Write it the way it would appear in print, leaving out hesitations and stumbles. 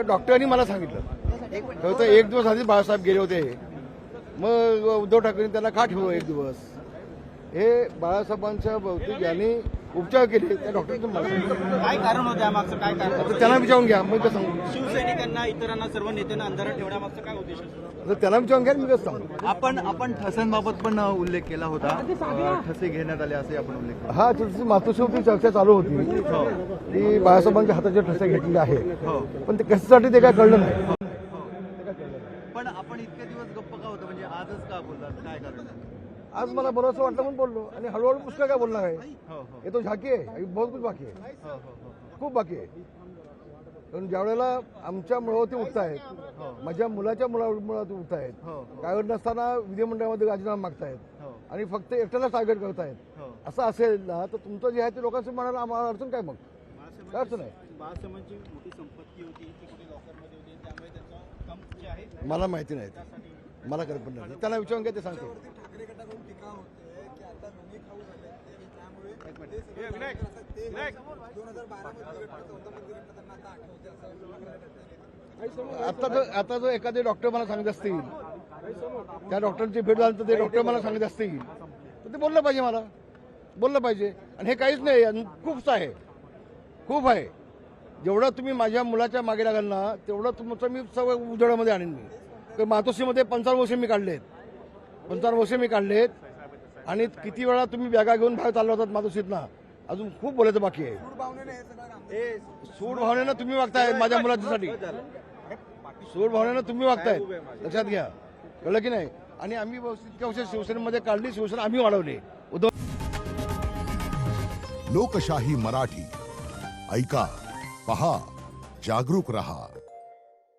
डॉक्टरांनी मला सांगितलं तर एक दिवस आधी बाळासाहेब गेले होते. मग उद्धव ठाकरेंनी त्यांना का ठेवलं एक दिवस, हे बाळासाहेबांच्या बहुतेक यांनी उपचार केले त्या डॉक्टरचं मला सांगितलं. काय कारण होतं यामागचं, काय कारण आता त्यांना विचारून घ्या, मग कसं सांगू. शिवसैनिकांना इतरांना सर्व नेत्यांना अंधारात ठेवण्यामागचं काय उद्देश असतो? आता त्यांना विचारून घ्या, मी कसं सांगू. आपण ठसांबाबत पण उल्लेख केला होता, ठसे घेण्यात आले असे आपण उल्लेख केला. हा मातोश्रीवरती चर्चा चालू होती की बाळासाहेबांच्या हाताचे ठसे घेतलेले आहेत, पण ते कशासाठी ते काय कळलं नाही. पण आपण इतके दिवस गप्प का होतं, म्हणजे आजच का बोललात, काय कारण? आज मला बरंच वाटलं म्हणून बोललो, आणि हळूहळू पुष्कळ काय बोलणार आहे. हे तो झाकी आहे, अभी बहुत कुछ बाकी आहे, खूप बाकी आहे. कारण ज्या वेळेला आमच्या मुळावरती उठतायत, माझ्या मुलाच्या मुळावरती उठतायत, काय नसताना विधिमंडळामध्ये राजीनामा मागतायत आणि फक्त एकट्याला टार्गेट करतायत, असं असेल ना तर तुमचं जे आहे ते लोकांचं म्हणायला आम्हाला अडचण काय, मग काय अडचण आहे. बाळासाहेबांची मोठी संपत्ती होती ती कुठे लॉकरमध्ये होती, त्यामुळे त्यांचं काम जे आहे मला माहिती नाही, मला कल्पना नाही. त्यांना विचारून घ्या, ते सांगतो. आता जर एखादे डॉक्टर मला सांगत असतील, त्या डॉक्टरची भेट झाल्यानंतर ते डॉक्टर मला सांगत असतील तर ते बोललं पाहिजे, मला बोललं पाहिजे. आणि हे काहीच नाही, खूप आहे, खूप आहे. जेवढं तुम्ही माझ्या मुलाच्या मागे लागाल ना तेवढं तुमचं मी सगळं उजेडामध्ये आणीन. मी तर मातोश्रीमध्ये 55 वर्ष मी काढलेत, 55 वर्ष मी काढलेत. आणि किती वेळा तुम्ही बॅगा घेऊन बाहेर चालला होतात मातोश्रीतना, अजून खूप बोलायचं बाकी आहे. सूड भावनेनं तुम्ही वागताय माझ्या मुलाच्यासाठी, सूड भावनेनं तुम्ही वागताय, लक्षात घ्या, कळलं की नाही. आणि आम्ही इतक्या वर्ष शिवसेनेमध्ये काढली, शिवसेना आम्ही वाढवली. लोकशाही मराठी ऐका, पहा, जागरूक रहा.